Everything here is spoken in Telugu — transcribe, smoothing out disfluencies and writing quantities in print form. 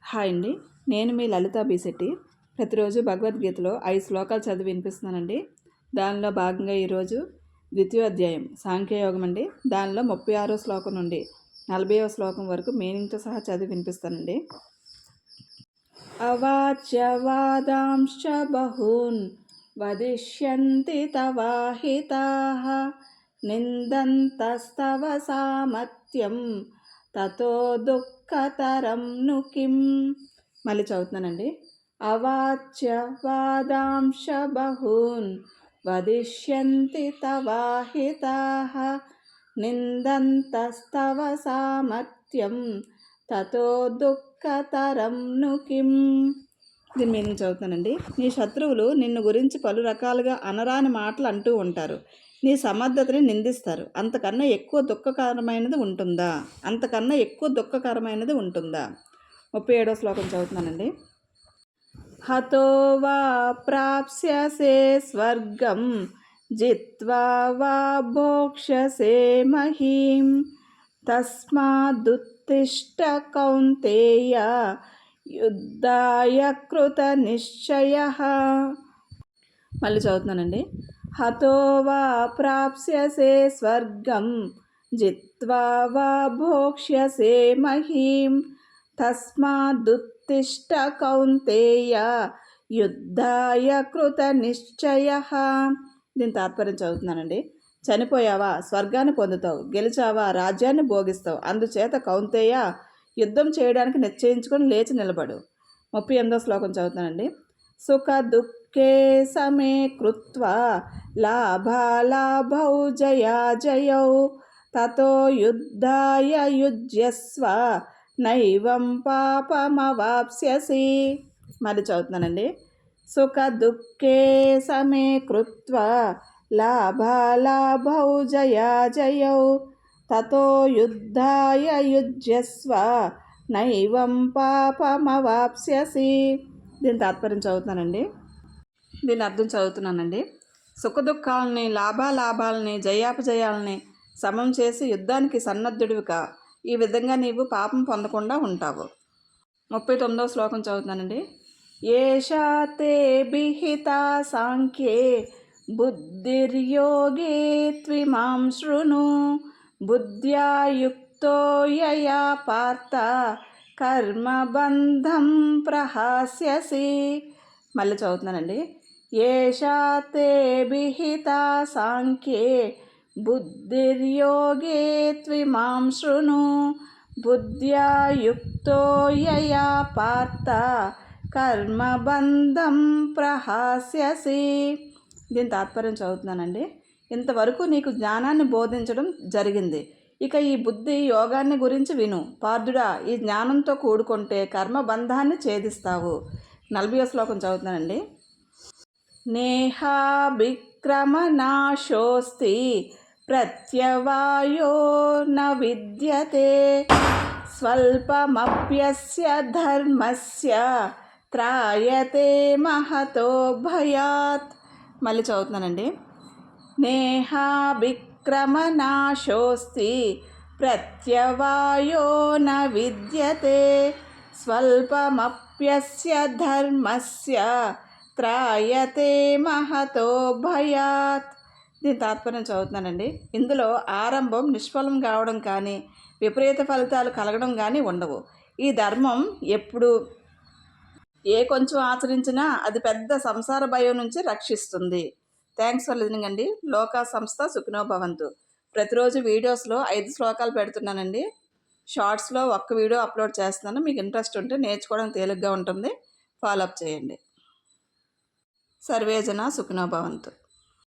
హాయ్ అండి, నేను మీ లలితా బీశెట్టి. ప్రతిరోజు భగవద్గీతలో 5 శ్లోకాలు చదివి వినిపిస్తున్నానండి. దానిలో భాగంగా ఈరోజు ద్వితీయోధ్యాయం సాంఖ్యయోగం అండి. దానిలో 36వ శ్లోకం నుండి 40వ శ్లోకం వరకు మీనింగ్తో సహా చదివి వినిపిస్తానండి. అవాచ్యవాదాంశ్చ బహూన్ వదిష్యంతి తవాహితాః నిందంతస్తవ సామర్థ్యం తతో దుఃఖతరం ను కిం. మళ్ళీ చదువుతున్నానండి. అవాచ్య వాదాంశ బహూన్ వదిష్యంతి తవాహితాః నిందంతస్తవ సామర్థ్యం తతో దుఃఖతరం ను కిం. దీని మీనింగ్ చదువుతానండి. నీ శత్రువులు నిన్ను గురించి పలు రకాలుగా అనరాని మాటలు అంటూ ఉంటారు. నీ సమర్థతని నిందిస్తారు. అంతకన్నా ఎక్కువ దుఃఖకరమైనది ఉంటుందా? 37వ శ్లోకం చదువుతున్నానండి. హతో వా ప్రాప్స్యసే స్వర్గం జిత్వా వా భోక్ష్యసే మహీం తస్మాదుత్తిష్ట కౌంతేయ యుద్ధాయ కృత నిశ్చయః. మళ్ళీ చదువుతున్నానండి. హతో వా ప్రాప్స్యసే స్వర్గం జిత్వా వా భోక్ష్యసే మహీం తస్మాదుత్తిష్ట కౌంతేయ యుద్ధాయ కృత నిశ్చయః. దీని తాత్పర్యం చదువుతున్నానండి. చనిపోయావా, స్వర్గాన్ని పొందుతావు. గెలిచావా, రాజ్యాన్ని భోగిస్తావు. అందుచేత కౌంతేయ, యుద్ధం చేయడానికి నిశ్చయించుకొని లేచి నిలబడు. 38వ శ్లోకం చదువుతానండి. సుఖ దుఃఖే సమే కృత్వా లాభాలాభౌ జయాజయౌ తతో యుద్ధాయ యుజ్యస్వ నైవం పాపమవాప్స్యసి. మళ్ళీ చదువుతున్నానండి. సుఖ దుఃఖే సమే కృత్వా లాభాలాభౌ జయాజయౌ తతో యుద్ధాయ యుజ్యస్వ నైవం పాపమవాప్స్యసి. దీని తాత్పర్యం చదువుతున్నానండి. దీని అర్థం చదువుతున్నానండి. సుఖదుఖాలని, లాభాలాభాలని, జయాపజయాలని సమం చేసి యుద్ధానికి సన్నద్ధుడివిగా. ఈ విధంగా నీవు పాపం పొందకుండా ఉంటావు. 39వ శ్లోకం చదువుతున్నానండి. ఏషా తే బిహితా సాంఖ్యే బుద్ధిర్యోగే త్విమాం శృణు బుద్ధ్యా యుక్తో యయా పార్థ కర్మబంధం ప్రహాస్యసి. మళ్ళీ చదువుతున్నానండి. ఏషా తే బిహితా సాంఖ్యే బుద్ధిర్యోగే త్విమాం శృణు బుద్ధ్యా యుక్తో యయా పార్థ కర్మబంధం ప్రహాస్యసి. దీని తాత్పర్యం చదువుతున్నానండి. ఇంతవరకు నీకు జ్ఞానాన్ని బోధించడం జరిగింది. ఇక ఈ బుద్ధి యోగాన్ని గురించి విను. పార్థుడా, ఈ జ్ఞానంతో కూడుకుంటే కర్మబంధాన్ని ఛేదిస్తావు. 40వ శ్లోకం చదువుతున్నానండి. నేహా విక్రమనాశోస్తి ప్రత్యవాయో న విద్యతే స్వల్పమప్యస్య ధర్మస్య త్రాయతే మహతో భయాత్. మళ్ళీ చదువుతున్నానండి. నేహా విక్రమనాశోస్తి ప్రత్యవాయో న విద్యతే స్వల్పమప్యస్య ధర్మస్య త్రాయతే మహతో భయాత్. దీని తాత్పర్యం చదువుతున్నానండి. ఇందులో ఆరంభం నిష్ఫలం కావడం కానీ, విపరీత ఫలితాలు కలగడం కానీ ఉండవు. ఈ ధర్మం ఎప్పుడు కొంచెం ఆచరించినా అది పెద్ద సంసార భయం నుంచి రక్షిస్తుంది. థ్యాంక్స్ ఫర్ లిజనింగ్ అండి. లోకా సంస్థ సుఖినో భవంతు. ప్రతిరోజు వీడియోస్లో 5 శ్లోకాలు పెడుతున్నానండి. షార్ట్స్లో ఒక్క వీడియో అప్లోడ్ చేస్తున్నాను. మీకు ఇంట్రెస్ట్ ఉంటే నేర్చుకోవడం తేలిగ్గా ఉంటుంది. ఫాలోఅప్ చేయండి. సర్వేజన సుఖినో భవంతు.